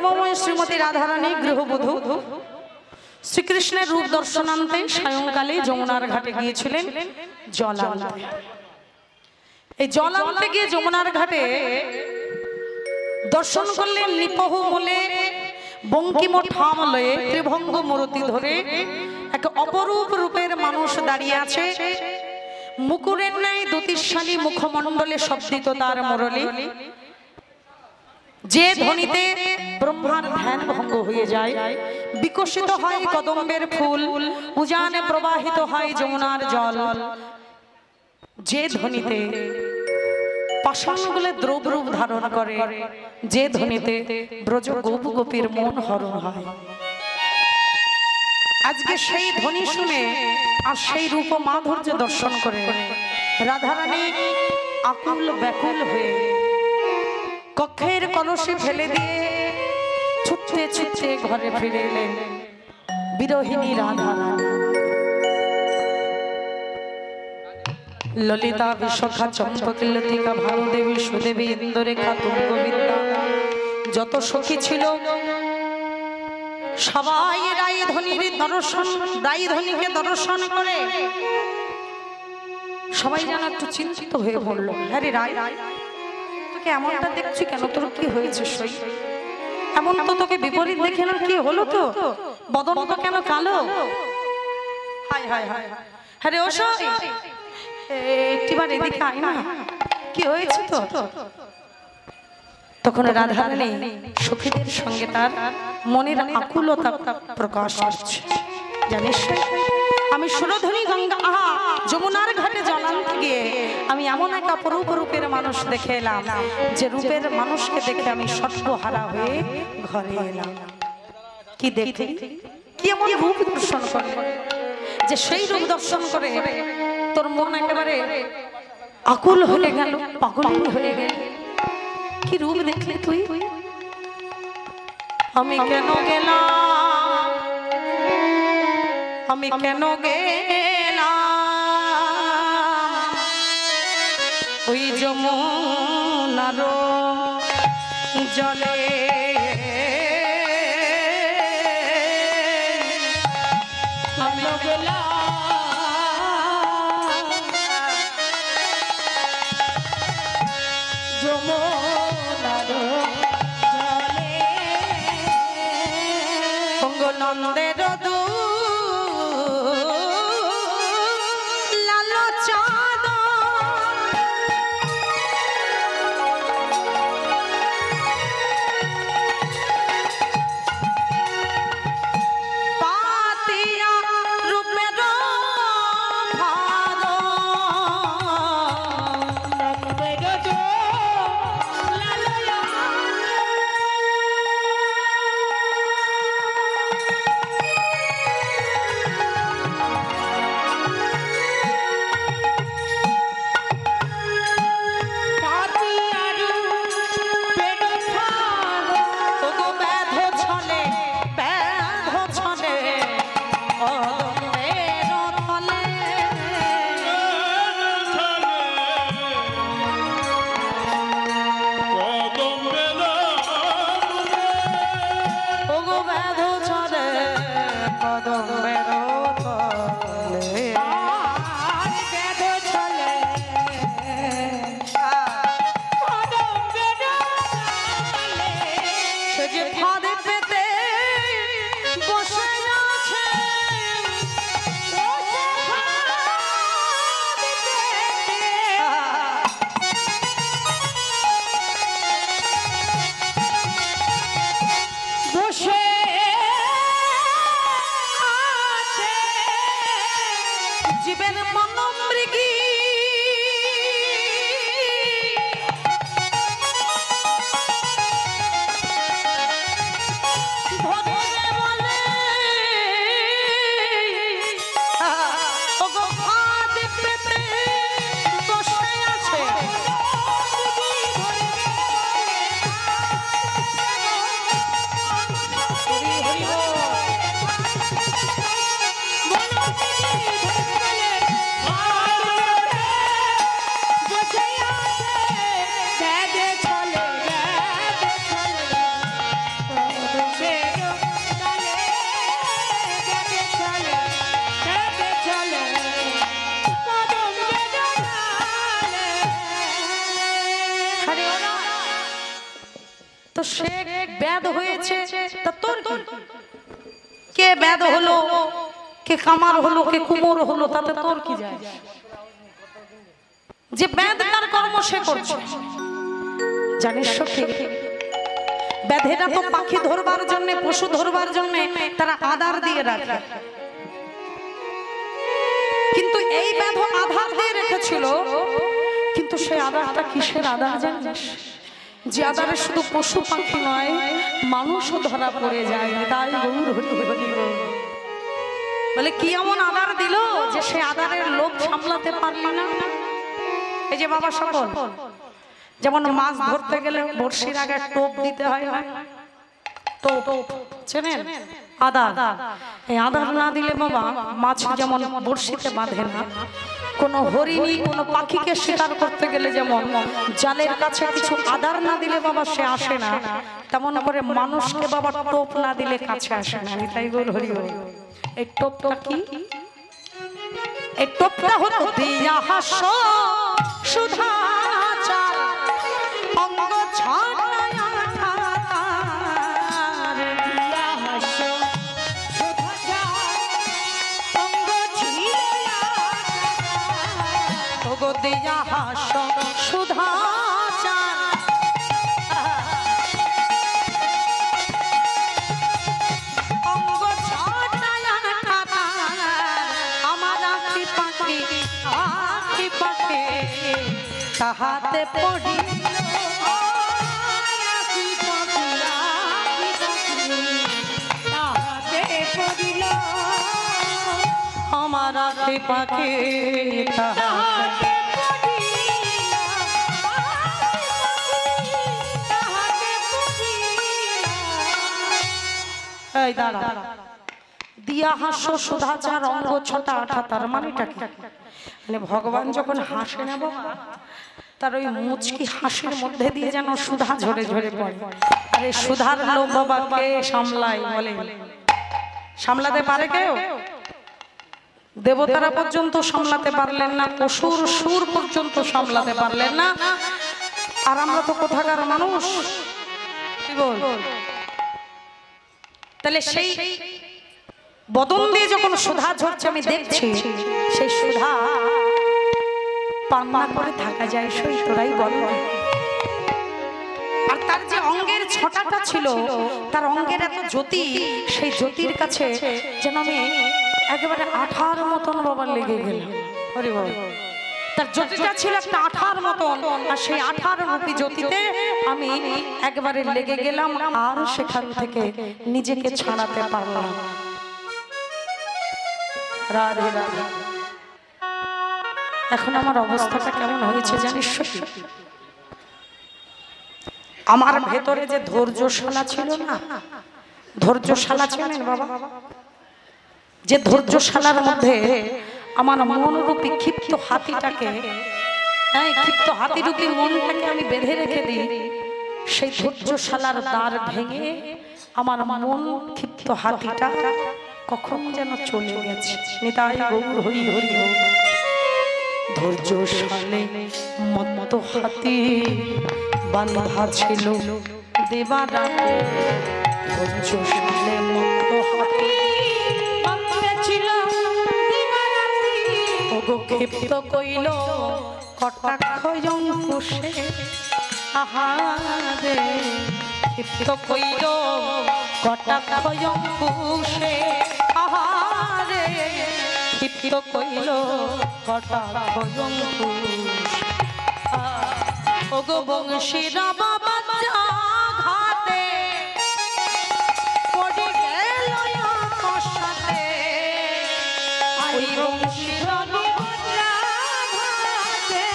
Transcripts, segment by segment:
প্রেমময় শ্রীমতী রাধারানী গৃহবধূ শ্রীকৃষ্ণের রূপ দর্শনান্তে সায়ংকালে যমুনার ঘাটে গিয়েছিলেন জল আনতে। এই জল আনতে গিয়ে যমুনার ঘাটে দর্শন করলেন নিপহ বলে বঙ্কিম ঠাম লয়ে ত্রিভঙ্গ মূর্তি ধরে এক অপরূপ রূপের মানুষ দাঁড়িয়ে আছে। মুকুরের ন্যায় দুতিশালী মুখমণ্ডলে শব্দিত তার মুরলী, যে ধ্বনিতে ব্রহ্মার ধ্যান ভঙ্গ হয়ে যায়। বিকশিত হয় কদম্বের ফুল, উজানে প্রবাহিত হয় যমুনার জল। যে ধ্বনিতে পাষাণগুলো দ্রব রূপ ধারণ করে, যে ধ্বনিতে ব্রজ গোপ গোপীর মন হরণ হয়। আজকে সেই ধ্বনি শুনে আর সেই রূপ মাধুর্য দর্শন করে রাধারানী আকুল ব্যাকুল হয়ে কক্ষের কলসে ফেলে দিয়ে ছুটতে ছুটতে ঘরে ফিরে এলেন বিরহিণী রাধারানী। ললিতা বিশাখা চম্পক লতিকা ভানুদেবী সুদেবী ইন্দ্ররেখা তুঙ্গবিদ্যা যত সখী ছিল সবাই রায়ধনীর দর্শন, রায়ধনীকে দর্শন করে সবাই যেন একটু চিন্তিত হয়ে পড়লো। হ্যাঁ রে রায়, তোকে এমনটা দেখছি কেন? তোর কি হয়েছে? সই এমন তো তোকে বিপরীত দেখে না, কি হলো? তো বদনটা কেন কালো? হায় হায় হায়, হ্যাঁ রে ও সই, একটিবার এদিকে আয় না, কি হয়েছে তো? তখন রাধারানী সখীদের সঙ্গে তার মনের আকুলতা প্রকাশ করছে। জানিস, আমি সুরধনী গঙ্গা আহা যমুনার ঘাটে জল আনতে গিয়ে আমি এমন এক অপরূপ রূপের মানুষ দেখে এলাম, যে রূপের মানুষকে দেখে আমি সর্বহারা হয়ে ঘরে এলাম। কি দেখে, কি এমন রূপ দর্শন করে যে সেই রূপ দর্শন করে তোর মন একেবারে আকুল হয়ে গেল, পাগল হয়ে গেল। কি রূপ দেখলে তুই? আমি কেন গেলাম, আমি কেন গেলাম ওই যমুনার জলে, আমি গেলাম যমুনার জলে, নন্দের জীবের মনোমৃগী ব্যাধ হয়েছে তা তোর কি? কে ব্যাধ হলো, কে কামার হলো, কে কুমোর হলো, তাতে তোর কি যায়? যে ব্যাধ তার কর্ম সে করছে। জানিস সখী, ব্যাধেরা তো পাখি ধরবার জন্য, পশু ধরবার জন্য তারা আধার দিয়ে রাখে, কিন্তু এই ব্যাধ আধার দিয়ে রেখেছিল। কিন্তু সেই আধারটা কিসের আধার জানিস? যে আধারে শুধু পশু পাখি নয়, মানুষও ধরা পড়ে যায়। তাই গৌর হরি হরি বলে কি এমন আধার দিল যে সে আধারের লোভ সামলাতে পারলি না। এই যে বাবা সকল, যেমন মাছ ধরতে গেলে বড়শির আগে টোপ দিতে হয় না? টোপ চেনেন? আধার। এই আধার না দিলে বাবা মাছ যেমন বড়শিতে বাঁধে না, কোন হরিণী কোন পাখিকে শিকার করতে গেলে যেমন জালের কাছে কিছু আধার না দিলে বাবা সে আসে না, তেমন করে মানুষকে বাবা টোপ না দিলে কাছে আসে না। তাই গৌর হরি হরি। এই টোপটা কি? এই টোপটা হলো দিয়া হাসো সুধাচার অঙ্গ ছড়ায়া ঠাতার। দিয়া হাসো সুধাচার অঙ্গ ছিলায়া ঠাতার। ওগো দিয়া হাসো সুধাচার অঙ্গ ছড়ায়া ঠাতার। আমার আখি পাখি আখি পাখি তাহাতে পড়ি আমার আখি পাখি তাহাতে এই দাঁড়া, দিয়া হাস্য সুধাচার অঙ্গ ছটা আঠা, তার মানেটা কি? মানে ভগবান যখন হাসে না বাবা, তার ওই মুচকি হাসির মধ্যে দিয়ে যেন সুধা ঝরে ঝরে পড়ে। আরে সুধার লোক বাবা কে সামলায় বলে? সামলাতে পারে কেউ? দেবতারা পর্যন্ত সামলাতে পারলেন না, অসুর সুর পর্যন্ত সামলাতে পারলেন না, আর আমরা তো কোথাকার মানুষ, কি বল? তাহলে সেই বদন দিয়ে যখন সুধা ঝরছে আমি দেখছি, সেই সুধা পান না করে থাকা যায় সই? তোরাই বল। আর তার যে অঙ্গের ছটাটা ছিল, তার অঙ্গের এত জ্যোতি, সেই জ্যোতির কাছে যেন আমি একেবারে আঠার মতন বাবা লেগে গেলাম। হরি বল। তার জ্যোতিটা ছিল একটা আঠার মতন, আর সেই আঠার রূপী জ্যোতিতে আমি একেবারে লেগে গেলাম, আর সেখান থেকে নিজেকে ছাড়াতে পারলাম। রাধে রাধে। এখন আমার অবস্থাটা কেমন হয়েছে জানিস? আমার ভেতরে যে ধৈর্যশালা ছিল না, ধৈর্যশালা ছিলেন বাবা, যে ধৈর্যশালার মধ্যে আমার মনরূপী ক্ষিপ্ত হাতিটাকে, হ্যাঁ ক্ষিপ্ত হাতিরূপী মনটাকে আমি বেঁধে রেখে দিই, সেই ধৈর্যশালার দ্বার ভেঙে আমার মন ক্ষিপ্ত হাতিটা কখন যেন চলে গেছে। নিতাই গৌর হরি হরি। ধৈর্যশালে মত হাতি বাঁধা ছিল দেবারাতে, ধৈর্যশালে মত হাতি বাঁধা ছিল দেবারাতে। ওগো ক্ষিপ্ত কইল কটাক্ষ অঙ্কুশে, আহারে ক্ষিপ্ত কইল কটাক্ষ অঙ্কুশে, আহারে ক্ষিপ্ত কইল কটাক্ষ অঙ্কুশ। ওগো বংশীরা বাবা ঘাটে পড়ে গেল কষাতে, ওই বংশীরা ঘাটে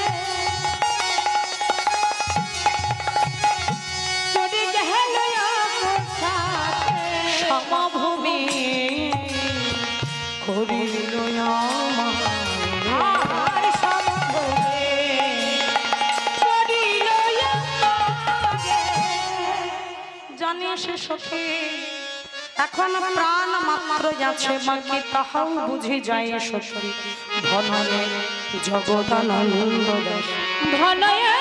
পড়ে গেল কষাতে, সমভূমি করিল আমার সমভূমি করিল। জানিস সখী, এখন প্রাণ মাত্র যাচ্ছে বাকি, তাহাও বুঝি যায় সখী। ধনয়ে জগদানন্দ দাস, ধনয়ে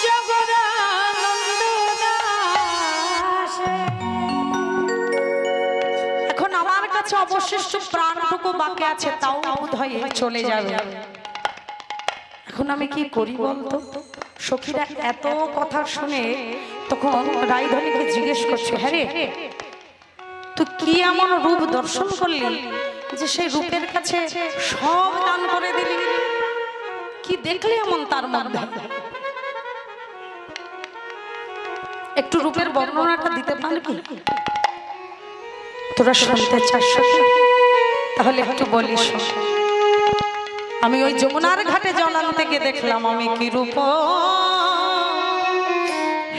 জগদানন্দ কাছে অবশিষ্ট প্রাণটুকু বাকি আছে, তাও বোধহয় চলে যাবে। এখন আমি কি করি বলতো? সখীরা এত কথা শুনে তখন রায়ধনীকে জিজ্ঞেস করছে, হ্যাঁ রে, তুই কি এমন রূপ দর্শন করলি যে সেই রূপের কাছে সব দান করে দিলি? কি দেখলি এমন তার মধ্যে? একটু রূপের বর্ণনাটা দিতে পারবি? তোরা শুনতে চাস? তাহলে একটু বলিস। আমি ওই যমুনার ঘাটে জল আনতে গিয়ে দেখলাম আমি কি রূপ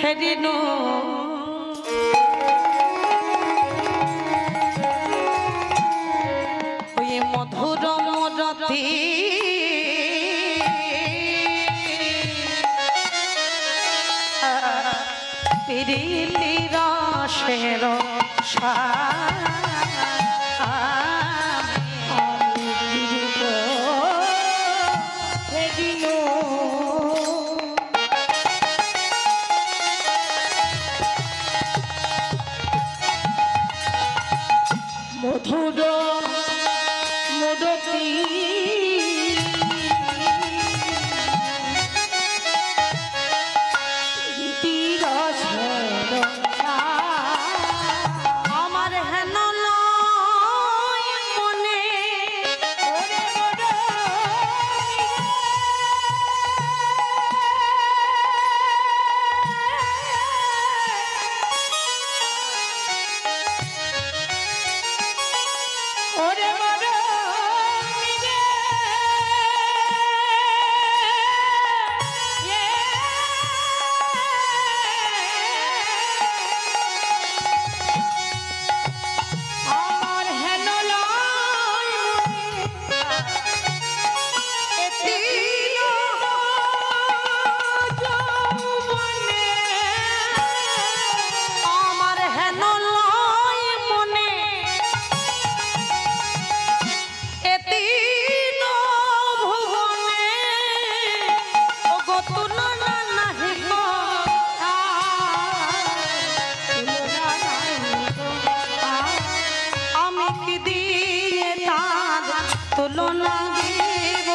হেরিনু। ওই মধুর মরতি পিরিলি রসের মধুর মুরতি আমার হেন মনে ওরে মরে আমার হেন আমার হেন মনে এতিন ভুবনে ও গো তুলনা নাহি গো, আমি কি দিয়ে তার তুলনা দিব?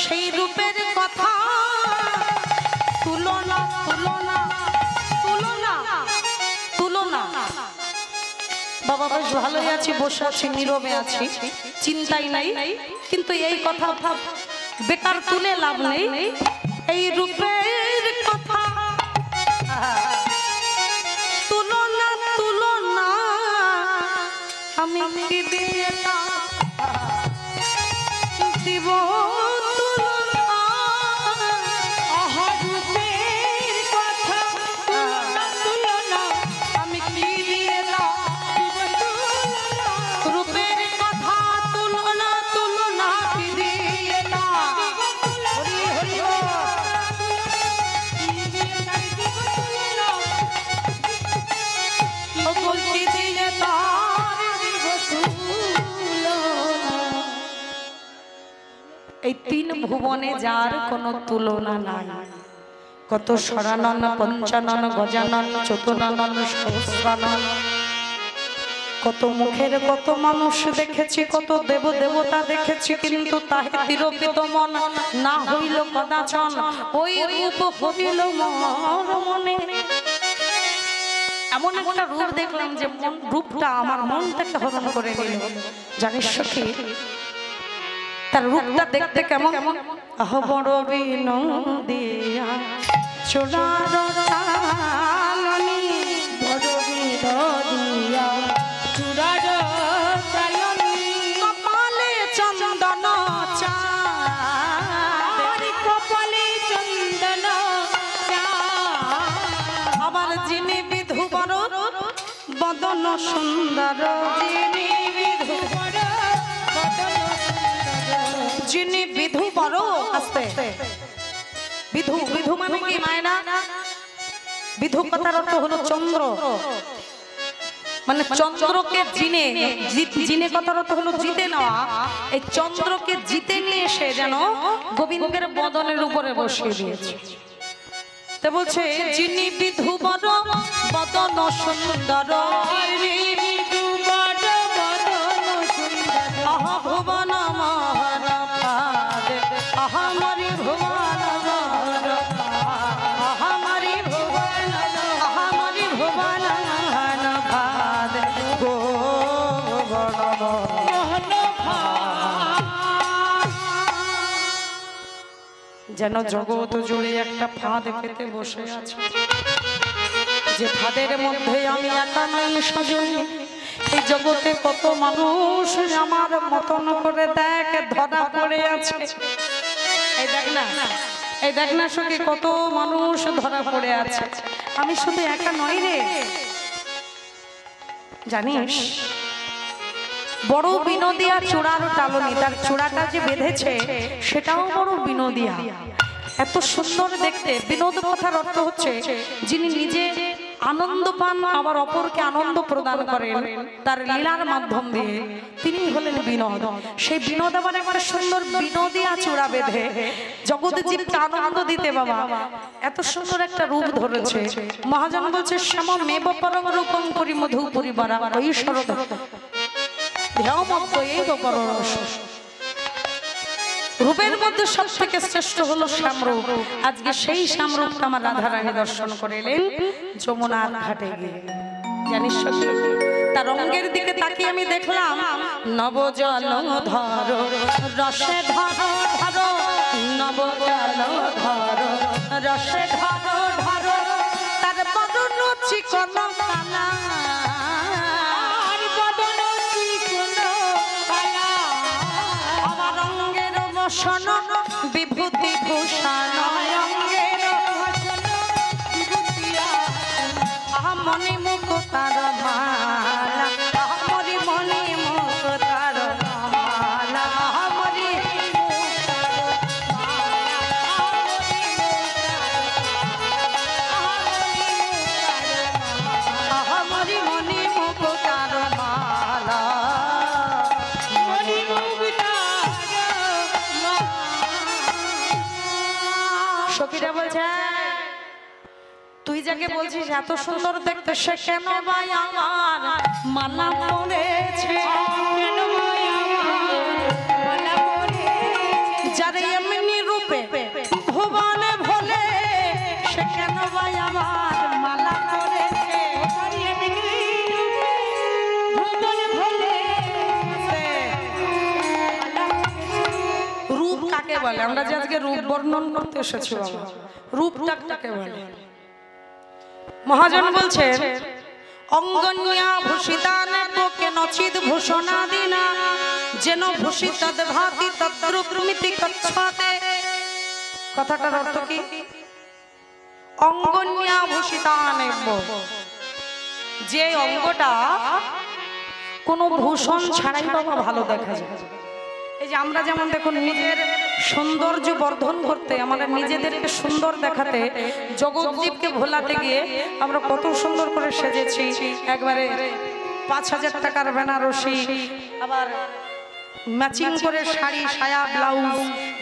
সেই রূপের কথা তুলনা তুলনা তুলনা তুলনা। বাবা বেশ ভালোই আছি, বসে আছি, নীরবে আছি, চিন্তাই নাই, কিন্তু এই কথা বেকার তুলে লাভ নেই। এই রূপের কথা তুলনা তুলনা আমি কি দিয়ে দিব তুলনা? রূপের কথা তুলনা আমি কি দিয়ে রূপের কথা তুলনা তুলনা কি দিয়ে না? বলছি দিয়ে তার এই তিন ভুবনে যার কোনো তুলনা নাই। কত সরানন পঞ্চানন গজানন চতুরানন সহস্রানন, কত মুখের কত মানুষ দেখেছি, কত দেব দেবতা দেখেছি, কিন্তু তাহে তিরোপিত মন না হইল কদাচন, ওই রূপ হইল মোর মনে। এমন একটা রূপ দেখলাম যে রূপটা আমার মনটাকে হরণ করে নিল। জানিস সখী, তার রূপটা দেখতে কেমন? আহ বড় বিনোদিয়া চোরার চালনি, বড় বিনোদিয়া চোরার চালনি, কপালে চন্দন চাঁদ, কপালে চন্দন চাঁদ, আবার যিনি বিধু বড় বদন সুন্দর, যিনি বিধু বড় যিনি বিধু বড় আস্তে বিধু, বিধু মানে কি মায়না? বিধু কথার অর্থ হলো চন্দ্র, মানে চন্দ্রকে জিনে, জিনে কথার অর্থ হলো জিতে নেওয়া। এই চন্দ্রকে জিতে নিয়ে এসে যেন গোবিন্দের বদনের উপরে বসিয়ে দিয়েছে। তে বলছে যিনি বিধুবর বদন সুন্দর আহা ভুবন মোহন পাদ আহা মরি ভুবন মোহন আহা মরি ভুবন আহা মরি ভুবন মোহন পাদ গো মোহন যেন জগৎ জুড়ে একটা ফাঁদ পেতে বসে আছে, যে ফাঁদের মধ্যে আমি একা নই সজনী। এই জগতে কত মানুষ আমার মতন করে দেখ ধরা পড়ে আছে। এই দেখ না, এই দেখ না সখী, কত মানুষ ধরা পড়ে আছে। আমি শুধু একা নই রে, জানিস বড় বিনোদিয়া চূড়ার টালনি, তার চূড়াটা যে বেঁধেছে সেটাও বড় বিনোদিয়া, এত সুন্দর দেখতে। বিনোদ কথার অর্থ হচ্ছে যিনি নিজে আনন্দ পান আবার অপরকে আনন্দ প্রদান করেন তার লীলার মাধ্যম দিয়ে, তিনি হলেন বিনোদ। সেই বিনোদ আবার একবার সুন্দর বিনোদিয়া চূড়া বেঁধে জগৎ জীবকে আনন্দ দিতে বাবা এত সুন্দর একটা রূপ ধরেছে। মহাজন বলছে শ্যাম মেব পরম রূপম করি মধু পরিবারা ঐশ্বর রূপের মধ্যে সব থেকে শ্রেষ্ঠ হলো শ্যামরূপ। আজকে সেই শ্যামরূপটা আমার রাধারানী দর্শন করে এলেন যমুনার ঘাটে গিয়ে। জানিস তার রঙের দিকে তাকিয়ে আমি দেখলাম নবজল ধর রসে ধর ধর নবজল ধর রসে ধর ধর তার বদন চিকন কালা ভূষণ বিভূতি ভূষণ মণি মুকুতার মালা মরি মণি মুকুতার মালা মরি মরি মণি মুকুতার মালা সখীরা বলছে তুই যাকে বলছিস এত সুন্দর দেখতে সে কেন ভাই আমার মালা পড়েছে, যারে এমনি রূপে ভুবনে ভোলে সে কেন ভাই আমার মালা পড়েছে। রূপ কাকে বলে? আমরা যে আজকে রূপ বর্ণন করতে এসেছি বাবা, রূপটা কাকে বলে? মহাজন বলছেন অঙ্গন্যা ভূষিতানে পোকে নচিদ ভূষণাদিনা যেন ভূষিতদ ভাতি তদ্রুপমিতি কচ্ছতে। কথাটার অর্থ কি? অঙ্গন্যা ভূষিতানে, যে অঙ্গটা কোনো ভূষণ ছাড়াই বাবা ভালো দেখা যায়। এই যে আমরা যেমন দেখুন নিজের সৌন্দর্য বর্ধন করতে, আমাদের নিজেদেরকে সুন্দর দেখাতে, জগৎজীবকে ভোলাতে গিয়ে আমরা কত সুন্দর করে সেজেছি। একবারে ৫,০০০ টাকার বেনারসি, আবার ম্যাচিং করে শাড়ি সায়া ব্লাউজ,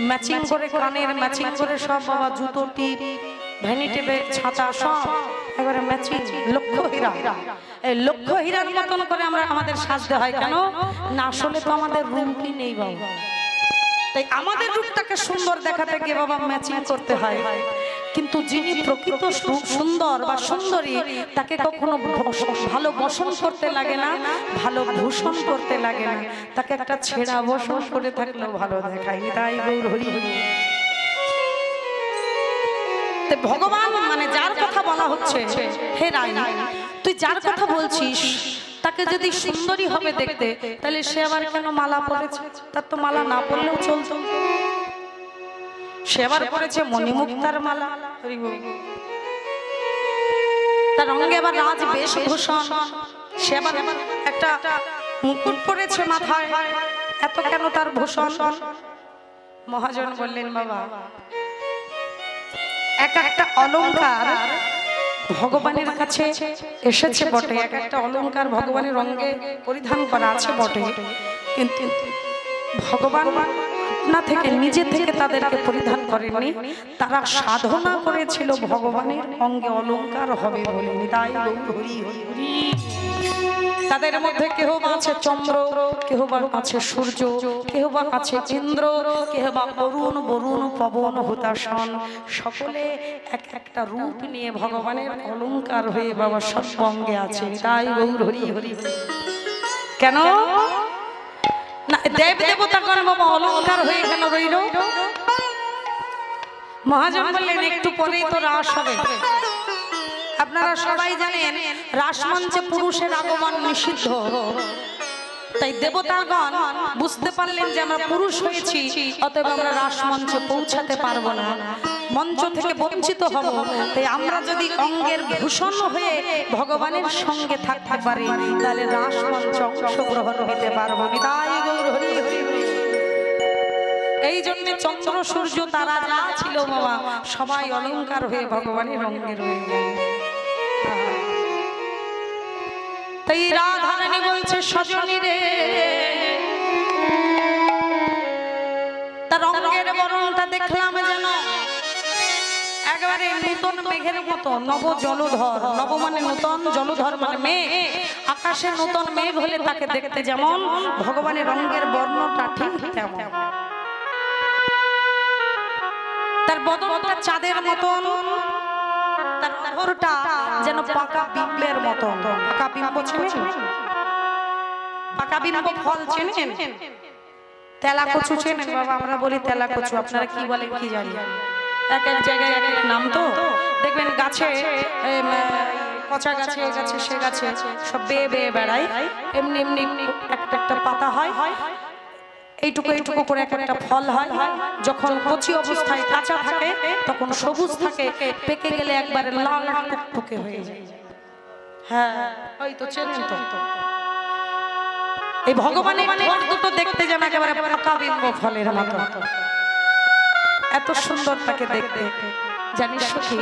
ম্যাচিং করে কানের, ম্যাচিং করে সব বাবা জুতো টিপ ভ্যানিটি ব্যাগ ছাতা সব একবারে ম্যাচিং লক্ষ হীরা। এই লক্ষ হীরার মতন করে আমরা আমাদের সাজতে হয় কেন না? আসলে তো আমাদের রূপই নেই বাবা, তাই আমাদের রূপটাকে সুন্দর দেখাতে গিয়ে বাবা ম্যাচিং করতে হয়। কিন্তু যিনি প্রকৃত সুন্দর বা সুন্দরী তাকে কখনো ভালো বসন করতে লাগে না, ভালো ভূষণ করতে লাগে না, তাকে একটা ছেঁড়া বসন করে থাকলেও ভালো দেখায়। তাই গৌর হরি হরি। ভগবান মানে যার কথা বলা হচ্ছে, হে রাই তুই যার কথা বলছিস তাকে যদি সুন্দরী হবে দেখতে, তাহলে সে আবার কেন মালা পরেছে? তার তো মালা না পরলেও চলতো। সে আবার পরেছে মণিমুক্তার মালা, তার রঙে আবার রাজ বেশভূষণ, সে আবার একটা মুকুট পরেছে মাথায়, এত কেন তার ভূষণ? মহাজন বললেন বাবা এক একটা অলংকার ভগবানের কাছে এসেছে বটে, এক একটা অলংকার ভগবানের রঙে পরিধান করা আছে বটে, কিন্তু ভগবান আপনা থেকে নিজে থেকে তাদেরকে পরিধান করেননি, তারা সাধনা করেছিল ভগবানের অঙ্গে অলংকার হবে বলে। নিতাই গৌর হরি হরি। তাদের মধ্যে কেহ বা আছে চন্দ্র, কেহ বা আছে সূর্য, কেহ বা আছে ইন্দ্র, কেহ বা অরুণ বরুণ পবন হুতাসন, সকলে এক একটা রূপ নিয়ে ভগবানের অলংকার হয়ে বাবা সব অঙ্গে আছে। তাই গৌর হরি হরি। কেন না দেব দেবতাগণ বাবা অলংকার হয়ে কেন রইল? মহাজন বললেন একটু পরেই তো রাস হবে। আপনারা সবাই জানেন রাসমঞ্চে পুরুষের আগমন নিষিদ্ধ, তাই দেবতাগণ বুঝতে পারলেন যে আমরা পুরুষ হয়েছি, অতএব আমরা রাসমঞ্চে পৌঁছাতে পারবো না, মঞ্চ থেকে বঞ্চিত হব। তাই আমরা যদি অঙ্গের ভূষণ হয়ে ভগবানের সঙ্গে থাকতে পারি, তাহলে রাসমঞ্চে অংশগ্রহণ হতে পারবো। নিতাই গৌর হরি হরি। এই জন্য চন্দ্র সূর্য তারা যা ছিল বাবা সবাই অলংকার হয়ে ভগবানের অঙ্গে রয়ে গেল। তাই রাধা রানী বলছে সজনী রে, তার অঙ্গের বর্ণটা দেখলাম যেন একেবারে নূতন মেঘের মতো, নব জলধর। নব মানে নূতন, জলধর মানে মেঘ। আকাশে নূতন মেঘ হলে তাকে দেখতে যেমন, ভগবানের অঙ্গের বর্ণটা ঠিক তেমন। তার বদনটা চাঁদের মতন, তার ঘরটা যেন পাকা বিম্বের মতন। পাকা বিম্ব চেনেন? পাকা বিম্ব ফল চেনেন? তেলা কচু চেনেন বাবা? আমরা বলি তেলা কচু, আপনারা কি বলেন কি জানি। এক এক জায়গায় এক এক নাম তো। দেখবেন গাছে, কচা গাছে, এ গাছে সে গাছে সব বেয়ে বেয়ে বেড়ায়, এমনি এমনি একটা একটা পাতা হয়, এইটুকু এইটুকু করে এক একটা ফল হয়। যখন কচি অবস্থায় কাঁচা থাকে তখন সবুজ থাকে, পেকে গেলে একবারে লাল টুকটুকে হয়ে যায়। হ্যাঁ ওই তো চেনেন তো। এই ভগবানের ঠোঁট দুটো দেখতে যেন একেবারে পাকা বিম্ব ফলের মতো, এত সুন্দর তাকে দেখতে। জানিস সখী,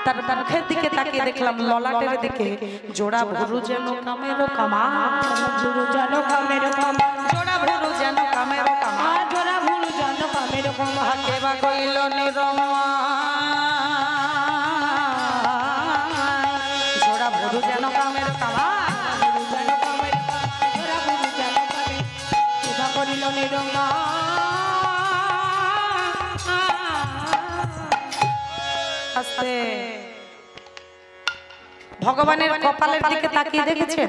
তার মুখের দিকে তাকিয়ে দেখলাম ললাটের দিকে জোড়া ভুরু যেন কামেরো কামা, ভুরু যেন কামেরো কামা, জোড়া ভুরু যেন কামেরো কামা, জোড়া ভুরু যেন কামেরো কামা, হাতে বা কইল নিরমা, জোড়া ভুরু যেন কামেরো কামা, ভুরু যেন কামেরো কামা, জোড়া ভুরু যেন কামেরো কামা, করিল নিরমা। আস্তে ভগবানের কপালের দিকে তাকিয়ে দেখেছে,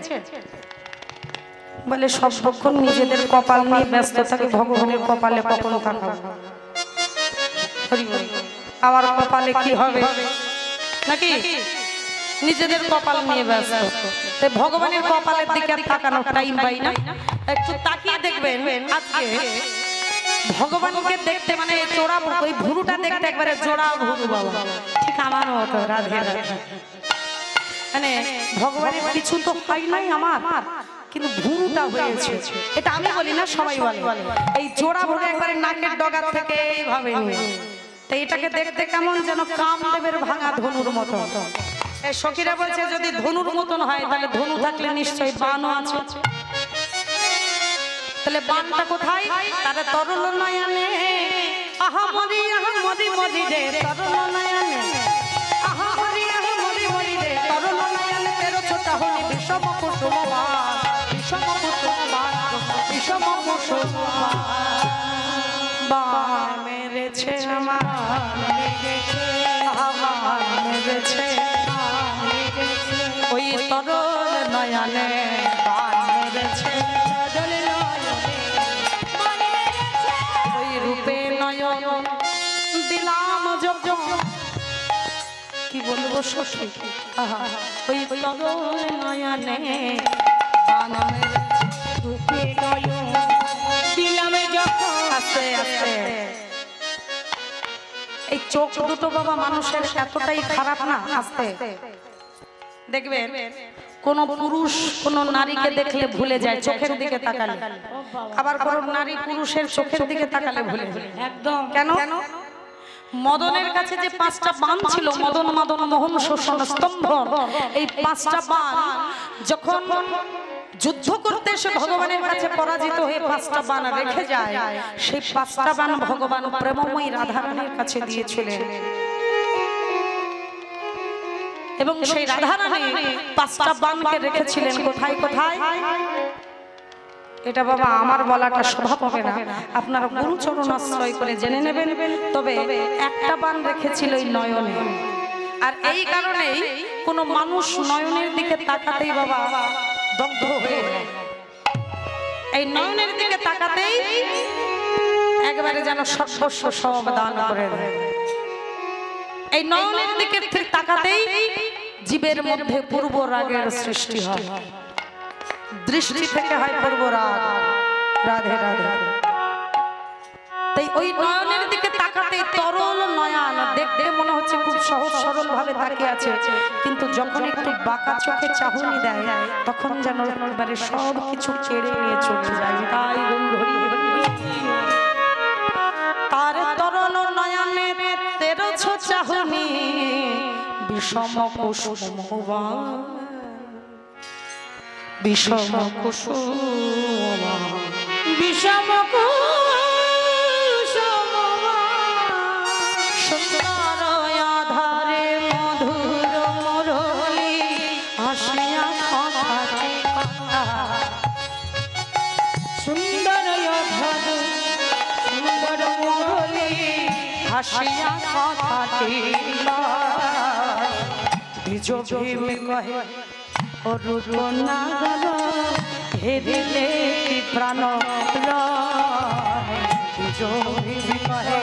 বলে সর্বক্ষণ নিজেদের কপাল নিয়ে ব্যস্ত থাকে, ভগবানের কপালে কখনো তাকাবো। আমার কপালে কি হবে নাকি, নিজেদের কপাল নিয়ে ব্যস্ত। তাই ভগবানের কপালের দিকে তাকানোর টাইম পাই না। একটু তাকিয়ে দেখবেন আজকে ভগবানকে দেখতে, মানে চোরা ওই ভুরুটা দেখতে একবারে জোড়া ভুরু বাবা, ঠিক আমার মতো। রাধে রাধে। মানে ভগবানের কিছু তো হয় নাই আমার, কিন্তু ভুরুটা হয়েছে। এটা আমি বলি না, সবাই বলে। এই জোড়া ভুরু একবারে নাকের ডগা থেকে এইভাবে নিয়ে, তো এটাকে দেখতে কেমন যেন কামদেবের ভাঙা ধনুর মতো। এই সখীরা বলছে যদি ধনুর মতন হয় তাহলে ধনু থাকলে নিশ্চয়ই বানও আছে। তাহলে বানটা কোথায়? তারে তরল নয়নে আহা মরি মরি রে, তরল নয়নে আহা মরি মরি রে, তরল নয়নে তেরো ছোটা হলি বিষম কুসুম বান, বিষম কুসুম বান, বিষম কুসুম বান মেরেছে আমার, আমার মেরেছে ওই তরল নয়নে বান মেরেছে, দিলাম কি বলবো সখী, ওই নয়নে দিলাম যখন। আস্তে আস্তে এই চোখ দুটো বাবা মানুষের এতটাই খারাপ না, আস্তে দেখবেন কোন পুরুষ কোন নারীকে দেখলে ভুলে যায় চোখের দিকে তাকালে, আবার কোন নারী পুরুষের চোখের দিকে তাকালে ভুলে যায় একদম। কেন? মদনের কাছে যে পাঁচটা বাণ ছিল, মদন মদন মোহন শোষণ স্তম্ভ, এই পাঁচটা বাণ যখন যুদ্ধ করতে এসে ভগবানের কাছে পরাজিত হয়ে 5টা বাণ রেখে যায়, সেই 5টা বাণ ভগবান প্রেমময়ী রাধারানীর কাছে দিয়েছিলেন। এবং সেই রাধারানী 5টা বাণকে রেখেছিলেন কোথায় কোথায়? এটা বাবা আমার বলাটা শোভা পাবে না, আপনারা গুরুচরণ আশ্রয় করে জেনে নেবেন। তবে একটা বাণ রেখেছিল এই নয়নে। আর এই কারণেই কোন মানুষ নয়নের দিকে তাকাতেই বাবা দগ্ধ হয়ে যায়। এই নয়নের দিকে তাকাতেই একবারে যেন সর্বস্ব সব দান করে দেয়। এই নয়নের দিকে তাকাতেই জীবের মধ্যে পূর্ব রাগের সৃষ্টি হয়, দৃষ্টি থেকে হয় পূর্ব রাগ। রাধে রাধে। তাই ওই নয়নের দিকে তাকাতে তরল নয়ন, দেখতে মনে হচ্ছে খুব সহজ সরল ভাবে তাকিয়ে আছে, কিন্তু যখন একটু বাঁকা চোখে চাহনি দেয় তখন যেন একেবারে সব কিছু কেড়ে নিয়ে চলে যায়। তাই তার তরল নয়নে তেরছ চাহনি বিষম কুসুম বিষম কুসুম বিষম কুসুম সুন্দর আধারে মধুর মুরলী হাসিয়া কথাতে কথা। সুন্দর আধারে সুন্দর মুরলী হাসিয়া কথাতে বিজ ভীম কহে অরূপ নাগর হেরিলে প্রাণ বিজ ভীম কহে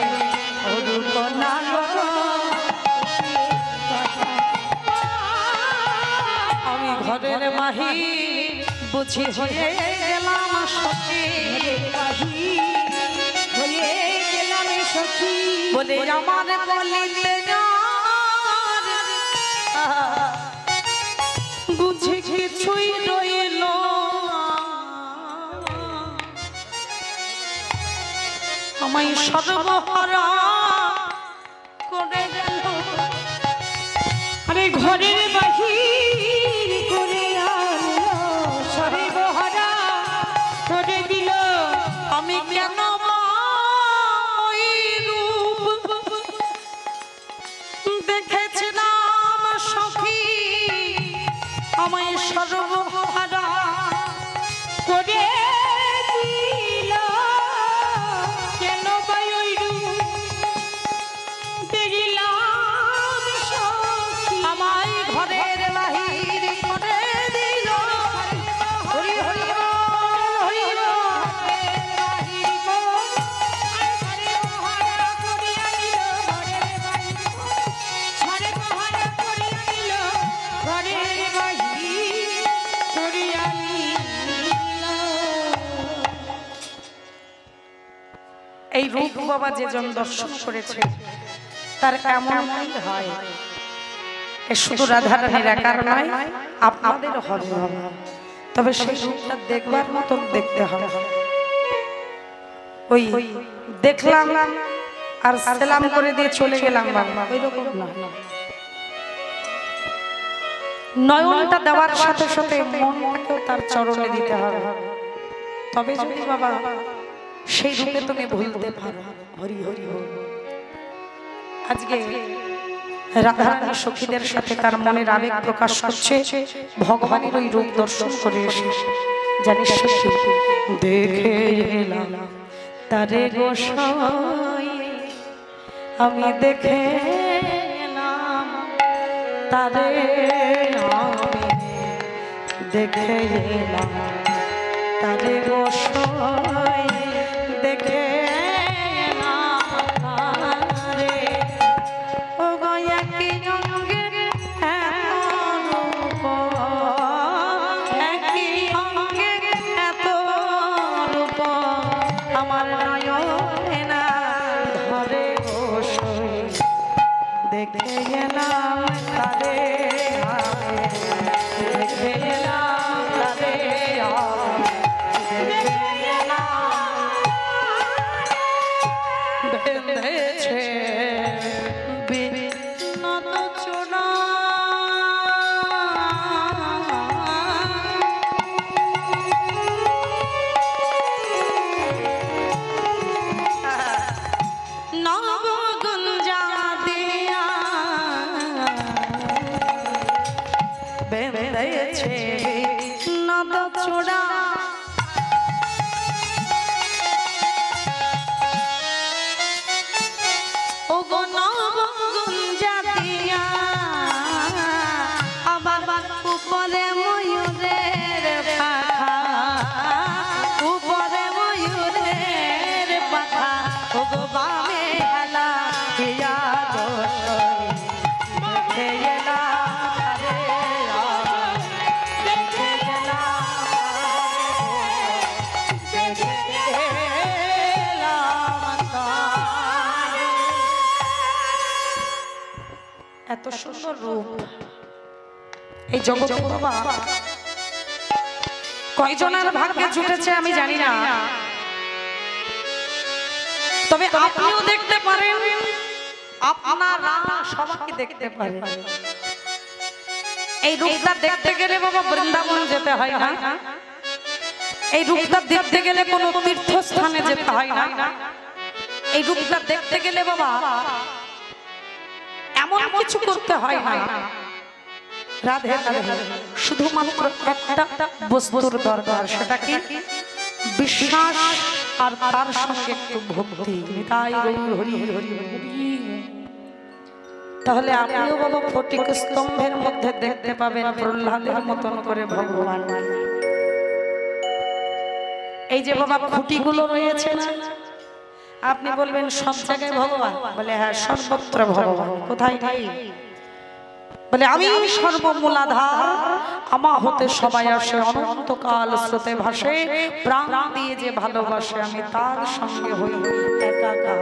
অরূপ নাগর। আমি ঘরের মাহি বুঝি হয়ে গেলাম সখী, হয়ে গেলাম সখী বলে আমার বলিতে বুঝে কিছুই রইল আমায় সর্বহারা করে গেল। আরে ঘরের বাহির করে আনলো সর্বহারা করে দিল। আমি কেন ওই রূপ দেখেছিলাম সখী, আমায় সর্বহারা করে দিল। কেন বাই ওই রূপ দেখিলাম সখী, আমায় ঘরের বাহির করে দিল। হরি হরি হরি এই রূপ বাবা যে জন দর্শন করেছে তার এমনই হয়। শুধু রাধারানীর একার নয়, আপনাদেরও হবে। তবে সেই রূপটা দেখবার মতো দেখতে হবে। ওই দেখলাম আর সালাম করে দিয়ে চলে গেলাম বাবা, ওই রকম না। নয়নটা দেওয়ার সাথে সাথে মনটাকেও তার চরণে দিতে হবে। তবে যদি বাবা সেই রূপে তুমি ভুলতে পারো। হরি হরি হরি। আজকে রাধারানী সখীদের সাথে তার মনের আবেগ প্রকাশ করছে ভগবানের ওই রূপ দর্শন করে এসে। জানিস সখী দেখে এলাম তারে গোসাই, আমি দেখে এলাম তারে, আমি দেখে এলাম তারে গোসাই, দেখে দেখে গেলাম তারে, দেখে গেলাম তারে, দেখে গেলাম বেঁধেছে বিনত চোরা বেঁধেছে নদ চূড়া এত সুন্দর রূপ এই জগতে বাবা কয়জনের ভাগ্যে জুটেছে আমি জানি না, তবে আপনিও দেখতে পারেন, আপনারা সবাইকে দেখতে পারেন। এই রূপটা দেখতে গেলে বাবা বৃন্দাবন যেতে হয় না, এই রূপটা দেখতে গেলে কোনো তীর্থস্থানে যেতে হয় না, এই রূপটা দেখতে গেলে বাবা এমন কিছু করতে হয় না। রাধে রাধে, শুধুমাত্র একটা বস্তুর দরকার, সেটা কি বিশ্বাস আর তার সঙ্গে একটু ভক্তি। তাই হরি হরি হরি। তাহলে আপনিও বাবা ফটিক স্তম্ভের মধ্যে দেখতে পাবেন প্রহ্লাদের মতন করে ভগবান। এই যে বাবা খুঁটিগুলো রয়েছে না, আপনি বলবেন সব জায়গায় ভগবান, বলে হ্যাঁ সর্বত্র ভগবান। কোথায় নেই? বলে আমি সর্বমূলাধার, আমা হতে সবাই আসে, অনন্তকাল স্রোতে ভাসে, প্রাণ দিয়ে যে ভালোবাসে আমি তার সঙ্গে হই একাকার।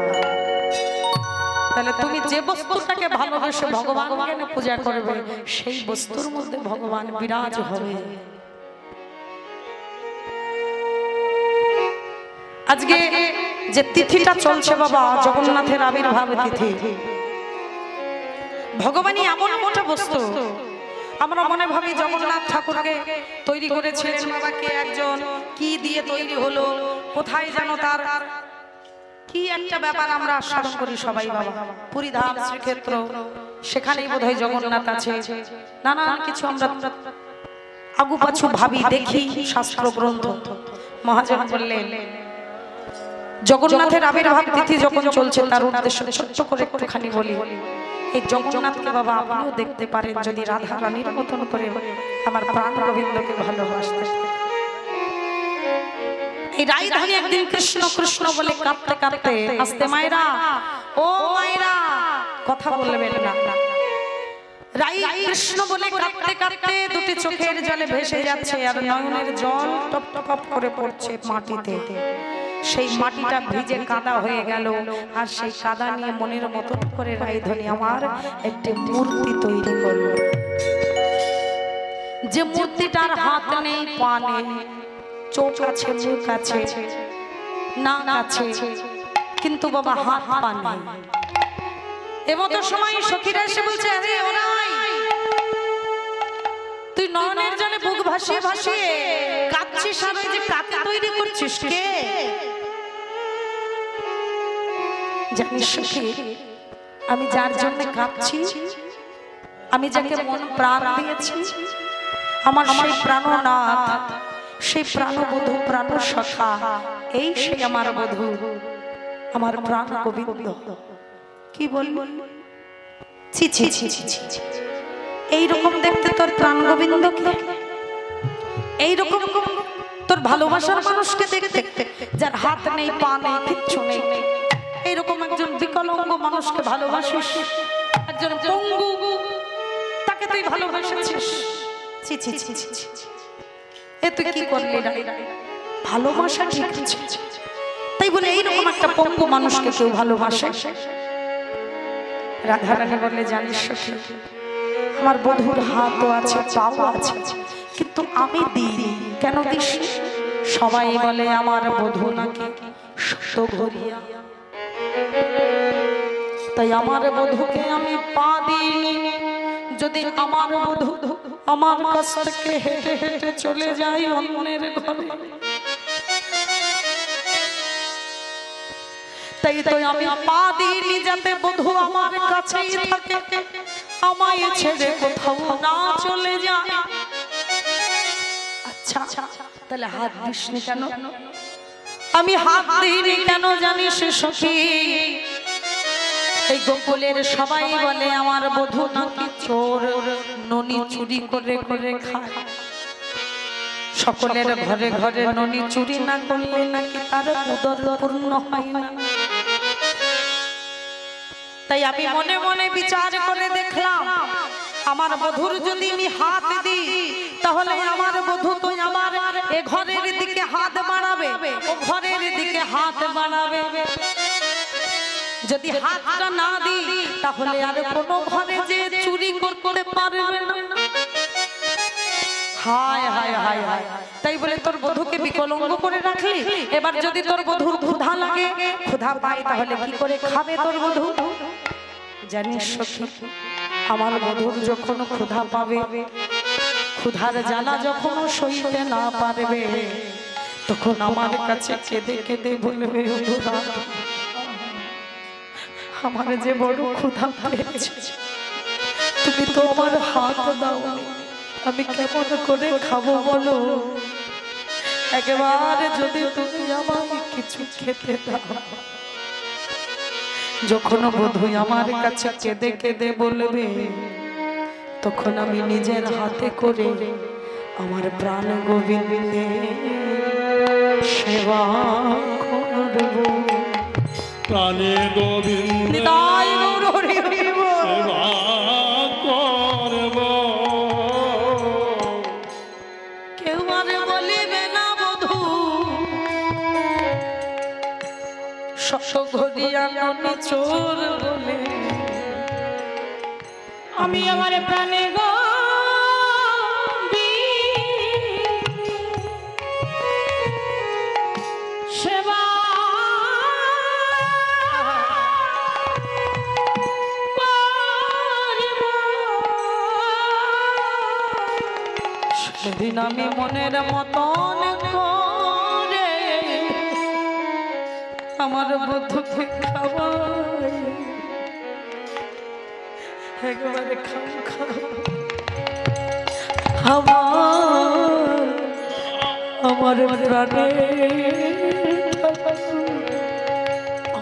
তাহলে তুমি যে বস্তুটাকে ভালোবেসে ভগবানকে পূজা করবে, সেই বস্তুর মধ্যে ভগবান বিরাজ হবে। আজকে যে তিথিটা চলছে বাবা, জগন্নাথের আবির্ভাব তিথি, ভগবানই এমন একটা বস্তু, আমরা মনে ভাবি জগন্নাথ ঠাকুরকে তৈরি করেছিলেন বাবা কে একজন, কি দিয়ে তৈরি হলো, কোথায় যেন তার কি একটা ব্যাপার আমরা আস্বাদন করি সবাই বাবা। পুরীধাম শ্রীক্ষেত্র, সেখানেই বোধহয় জগন্নাথ আছে। নানান কিছু আমরা আগু পাছু ভাবি, দেখি শাস্ত্র গ্রন্থ। মহাজন বললেন জগন্নাথের আবির্ভাব তিথি যখন চলছে, তার উদ্দেশ্য ছোট্ট করে একটুখানি বলি। এই জগন্নাথকে বাবা আপনিও দেখতে পারেন যদি রাধা রানীর মতন করে আমার প্রাণ গোবিন্দকে ভালোবাসতে। এই রাইধানী একদিন কৃষ্ণ কৃষ্ণ বলে কাঁদতে কাঁদতে আস্তে, মায়েরা ও মায়েরা কথা বলবেন না, রাই কৃষ্ণ বলে কাঁদতে কাঁদতে দুটি চোখের জলে ভেসে যাচ্ছে, আর নয়নের জল টপ টপ করে পড়ছে মাটিতে। সেই মাটিটা ভিজে কাদা হয়ে গেল, আর সেই কাদা নিয়ে মনের মতন করে রাইধনী আমার একটি মূর্তি তৈরি করলো। যে মূর্তিটার হাত নেই, পা নেই, চোখ আছে, মুখ আছে, নাক আছে, কিন্তু বাবা হাত পা নেই। এমতো সময় সখীরা এসে বলছে, আরে ওরাই তুই নয়নের জলে বুক ভাসিয়ে ভাসিয়ে কাঁদছিস, আর ওই যে কাকে তৈরি করছিস কে? জানিস সখী, আমি যার জন্য কাঁদছি, আমি যাকে মন প্রাণ দিয়েছি, আমার সেই প্রাণনাথ, সেই প্রাণবধূ, প্রাণ সখা, এই সেই আমার বধূ, আমার প্রাণ গোবিন্দ। কি বলবো, ছি ছি ছি ছি, এইরকম দেখতে তোর প্রাণ গোবিন্দকে, এইরকম তোর ভালোবাসার মানুষকে দেখতে, যার হাত নেই, পা নেই, কিচ্ছু নেই, এইরকম একজন বিকলাঙ্গ মানুষকে ভালোবাসিস, একজন পঙ্গু, তাকে তুই ভালোবাসিস। ছি ছি ছি ছি, এ তুই কি করলি? ভালোবাসা ঠিক আছে, তাই বলে এইরকম একটা পঙ্গু মানুষকে কেউ ভালোবাসে? রাধা রানী বললে, জানিস সখী, আমার বধূর হাতও আছে, পাও আছে, কিন্তু আমি দিই কেন? দিস সবাই বলে আমার বধূ নাকি সুতোঘরিয়া, তাই আমার বধূকে আমি পা দিই। যদি আমার বধূ আমার কাছ থেকে হেঁটে হেঁটে চলে যায় অন্যের ঘরে, তাই তো আমি পা দিইনি যাতে বধূ আমার কাছেই থাকে, আমায় ছেড়ে কোথাও না চলে যায়। আচ্ছা তাহলে হাত দিসনি কেন? আমি হাত দিইনি কেন জানিস সখী? এই গোকুলের সবাই বলে আমার বধূ নাকি চোর, ননি চুরি করে করে খায়। সকলের ঘরে ঘরে ননি চুরি না করলে নাকি তার উদর পূর্ণ হয় না। তাই আমি মনে মনে বিচার করে দেখলাম, আমার বধূর যদি আমি হাত দিই তাহলে আমার বধূ তো আমার এ ঘরের দিকে হাত বাড়াবে, ও ঘরের দিকে হাত বাড়াবে। যদি হাতটা না দিই তাহলে আর কোনো ঘরে যে চুরি করতে পারবে না। হায় হায় হায় হায়, তাই বলে তোর বধূকে বিকলঙ্গ করে রাখলি। এবার যদি তোর বধূর ক্ষুধা লাগে, ক্ষুধা পায়, তাহলে কি করে খাবে তোর বধূ? জানিস সখী, আমার বধূর যখন ক্ষুধা পাবে, ক্ষুধার জ্বালা যখন সইতে না পারবে, তখন আমার কাছে কেঁদে কেঁদে বলবে, আমার যে বড় ক্ষুধা পেয়েছে, তুমি তো আমার হাত দাও, আমি কেমন করে খাবো বলো? একেবারে যদি তুমি আমাকে কিছু খেতে দাও। যখন বধূ আমার কাছে কেঁদে কেঁদে বলবে, তখন আমি নিজের হাতে করে আমার প্রাণ গোবিন্দের সেবা করব। প্রাণে গোবিন্দ সেবা করব। কেউ আর বলিবে না বধূ ঘড়িয়া ননি চোর বলে। আমি আমার প্রাণে সেবা সেদিন আমি মনের মতন করে আমার বধূকে খাওয়াই, একবারে খাও খাও আমার প্রাণে,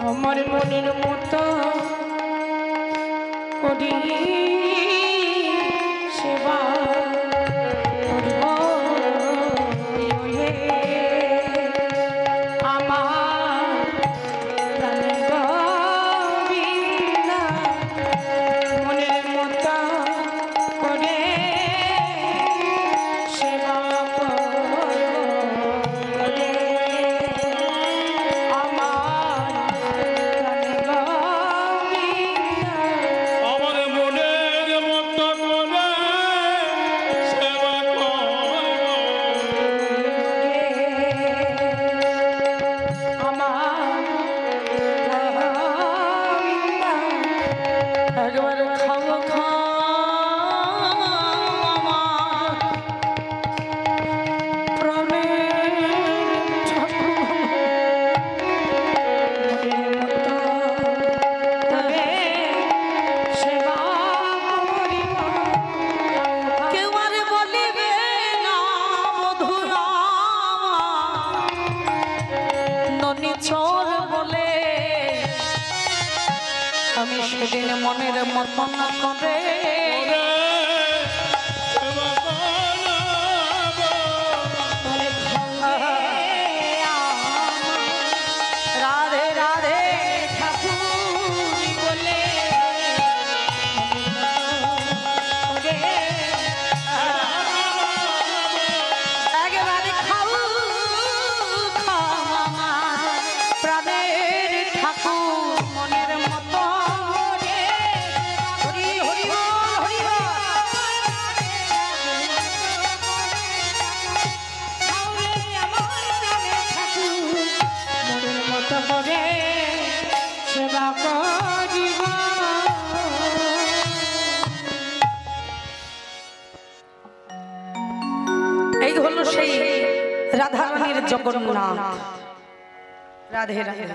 আমার মনের মতো করি সেবা করব। আমার প্রাণে গোবিন্দ মনের মতো করে সেবা করে। আমার প্রাণে গোবিন্দ আমার মনের মতো করে সেবা করব। একবার খাও খাও আমার প্রাণের সেবা করিব। কেউ আর বলিবে না মধুরা ননি চোর বলে। আমি সেদিন মনের মতন করে সেবা করব। রাধে রাধে ঠাকুর বলে একেবারে খাও খাও আমার প্রাণের ঠাকুর মনের মতো। হরি হরি বল, হরি বল। মনের মতো করে সেবা করিব। এই হলো সেই রাধারানীর জগন্নাথ। রাধে রাধে।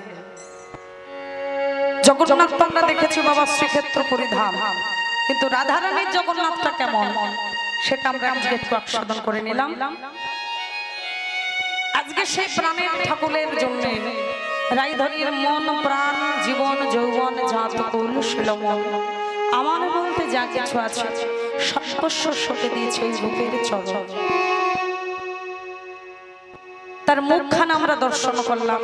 জগন্নাথ তো আমরা দেখেছি বাবা শ্রীক্ষেত্র পরিধান, কিন্তু রাধারানীর জগন্নাথটা কেমন সেটা আমরা আজকে একটু আস্বাদন করে নিলাম। আজকে সেই প্রাণের ঠাকুরের জন্য রায়ধনীর মন প্রাণ জীবন যৌবন জাত কৌলশীল মন আমার বলতে যা কিছু আছে সর্বস্ব সঁপে দিয়েছে এই রূপের চরণ। তার মুখখানা আমরা দর্শন করলাম,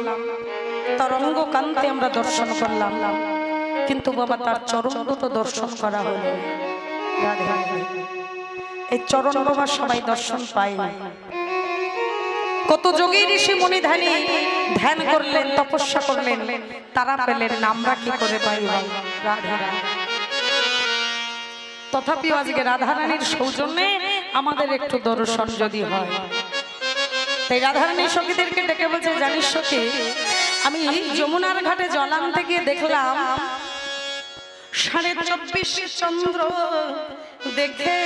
তার অঙ্গ কান্তে আমরা দর্শন করলাম, কিন্তু বাবা তার চরণ দুটো দর্শন করা হলো। রাধে রাধে। এই চরণ বাবা সবাই দর্শন পায় না। কত যোগী ঋষি মুনি ধ্যানী ধ্যান করলেন, তপস্যা করলেন, তারা পেলেন না, আমরা কি করে পাই? রাধে রাধে। তথাপিও আজকে রাধারানীর সৌজন্যে আমাদের একটু দর্শন যদি হয়, তাই রাধারানীর সখীদেরকে ডেকে বলছে, জানিস সখী, আমি যমুনার ঘাটে জল আনতে গিয়ে দেখলাম 24.5 চন্দ্র দেখে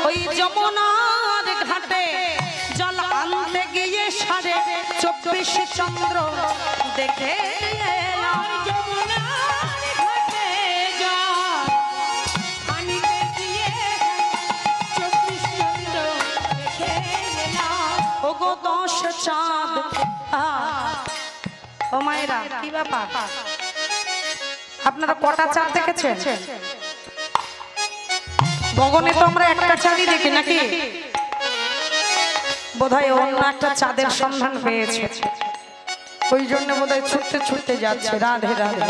ওই যমুনার ঘাটে জল আনতে গিয়ে 24.5 চন্দ্র দেখে চাঁদ। ও মায়েরা, কি ব্যাপার, আপনারা কটা চাঁদ দেখেছেন? গগনে তো আমরা একটা চাঁদই দেখি নাকি? বোধহয় অন্য একটা চাঁদের সন্ধান পেয়েছে, ওই জন্য বোধহয় ছুটতে ছুটতে যাচ্ছে। রাধে রাধে।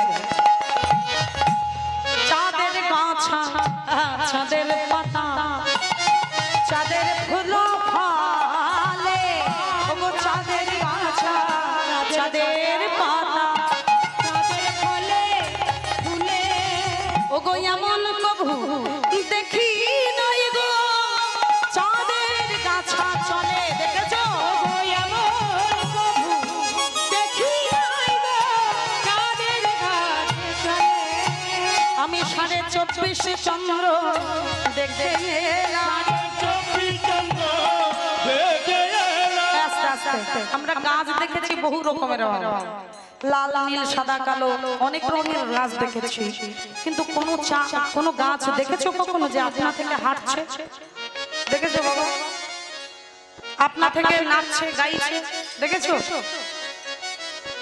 চাঁদের গাছা, চাঁদের পাতা, চাঁদের ফুল ফলে, ওগো চাঁদের গাছা, চাঁদের পাতা, চাঁদের ফলে ফুলে, ওগো এমন কবু দেখি নাই গো, চাঁদের গাছা চলে। দেখেছো? ওগো এমন কবু দেখি নাই গো, চাঁদের গাছা চলে। আমি 24.5 চন্দ্র দেখতে এলাম। আমরা গাছ দেখেছি বহু রকমের, লাল নীল সাদা কালো অনেক রঙের গাছ দেখেছি, কিন্তু কোনো গাছ দেখেছো কখনো যে আপনা থেকে হাঁটছে? দেখেছো বাবা? আপনা থেকে নাচছে, গাইছে, দেখেছো?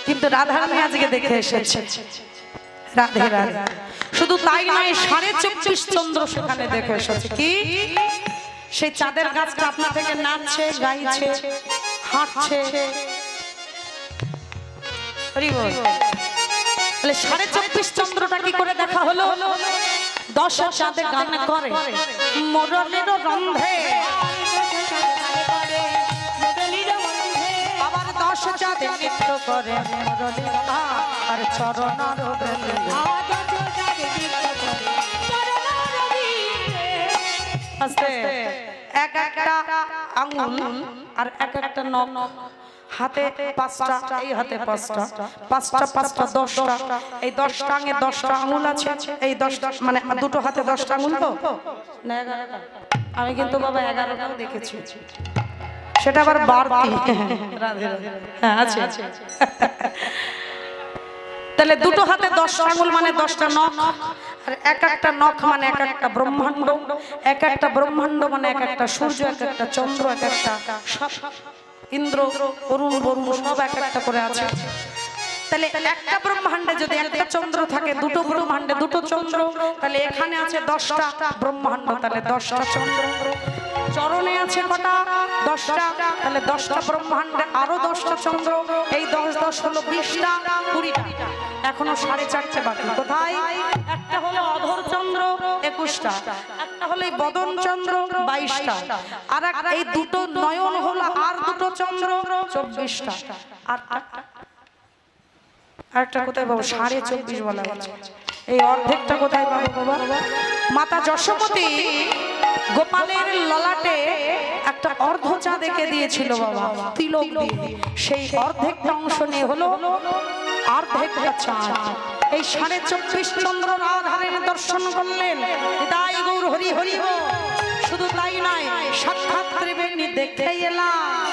কিন্তু রাধারানী আজকে দেখে এসেছে। রাধে রাধে। শুধু তাই নয়, 24.5 চন্দ্র সেখানে দেখে এসেছে। কি? সেই চাঁদের গাছটা আপনা থেকে নাচছে, গাইছে, হাঁটছে। 24.5 চন্দ্রটা কি করে দেখা হলো? 10 চাঁদে গান করে মোরলের রন্ধে, আবার 10 চাঁদে নৃত্য করে মোরলের আর চরণ এক একটা আঙুল আর এক একটা নখ, হাতে 5টা, এই হাতে 5টা, 5টা 5টা 10টা, এই 10টা আঙে 10টা আঙুল আছে। এই 10টা মানে দুটো হাতে 10টা আঙুল তো না 11টা? আমি কিন্তু বাবা 11টাও দেখেছি, সেটা আবার বাড়তি। রাধে রাধে। হ্যাঁ আছে। তাহলে দুটো হাতে 10টা আঙুল মানে 10টা নখ, আর এক একটা নখ মানে এক একটা ব্রহ্মাণ্ড, এক একটা ব্রহ্মাণ্ড মানে এক একটা সূর্য, এক একটা চন্দ্র, এক একটা ইন্দ্র, অরুণ, বরুণ সব এক একটা করে আছে। তাহলে একটা ব্রহ্মাণ্ডে যদি একটা চন্দ্র থাকে, দুটো ব্রহ্মাণ্ডে দুটো চন্দ্র, তাহলে এখানে আছে 10টা ব্রহ্মাণ্ড, তাহলে 10টা চন্দ্র। চরণে আছে কটা? 10টা, তাহলে 10টা ব্রহ্মাণ্ডে আরো 10টা চন্দ্র, এই 10 10 হলো 20টা, 20টা। এখনো 4.5টে বাকি। কোথায়? একটা হলো অধর চন্দ্র 21টা, একটা হলো এই বদন চন্দ্র 22টা, আর এই দুটো নয়ন হলো আর দুটো চন্দ্র 24টা। আর আরেকটা কোথায় পাবো? 24.5 বলা হচ্ছে। এই অর্ধেকটা কোথায় পাবো বাবা? মাতা যশোমতী গোপালের ললাটে একটা অর্ধ চাঁদ এঁকে দিয়েছিল বাবা, তিলক দিয়ে। সেই অর্ধেকটা অংশ নিয়ে হলো অর্ধেকটা চাঁদ। এই 24.5 চন্দ্র রাধারানী দর্শন করলেন। হৃদয় গৌর হরি হরি বল। শুধু তাই নয়, সাক্ষাৎ ত্রিবেণী দেখে এলাম।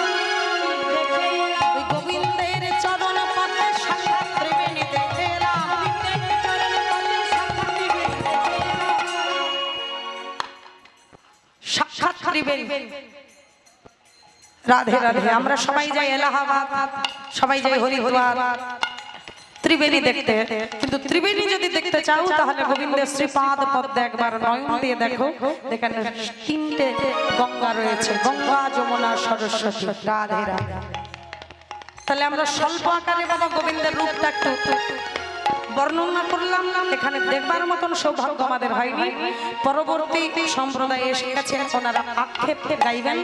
ত্রিবেণী। রাধে রাধে। আমরা সবাই যাই এলাহাবাদ, সবাই যাই হরিদ্বার ত্রিবেণী দেখতে, কিন্তু ত্রিবেণী যদি দেখতে চাও তাহলে গোবিন্দের শ্রীপাদ পদ্মে একবার নয়ন দিয়ে দেখো, এখানে 3টে গঙ্গা রয়েছে, গঙ্গা যমুনা সরস্বতী। রাধে রাধে। তাহলে আমরা স্বল্প আকারে বাবা গোবিন্দের রূপটা একটু বর্ণনা করলাম, এখানে দেখবার মতন সৌভাগ্য আমাদের হয়নি। পরবর্তী সম্প্রদায়ে এসে গেছেন, ওনারা আক্ষেপ গাইবেন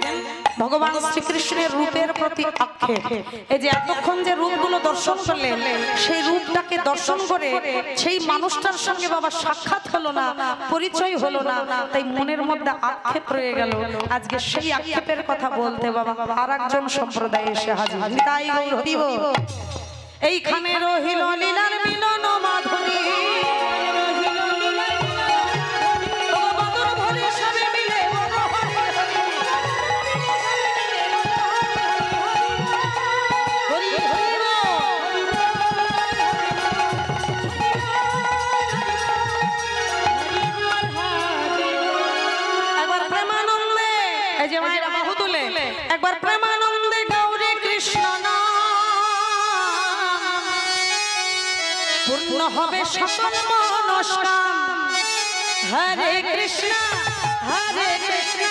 ভগবান শ্রীকৃষ্ণের রূপের প্রতি আক্ষেপ। এই যে এতক্ষণ যে রূপগুলো দর্শন করলেন, সেই রূপটাকে দর্শন করে সেই মানুষটার সঙ্গে বাবা সাক্ষাৎ হলো না, পরিচয় হলো না, তাই মনের মধ্যে আক্ষেপ রয়ে গেল। আজকে সেই আক্ষেপের কথা বলতে বাবা আর একজন সম্প্রদায় এসে হাজির। তাই গৌর হরিব এইখানে রহিল লীলার মিলন মাধুরী, একবার প্রেমানন্দে, এই যে মায়েরা বাহু তুলে একবার প্রেমানন্দে গৌরী কৃষ্ণ পূর্ণ হবে সকল মনস্কাম। হরে কৃষ্ণ হরে কৃষ্ণ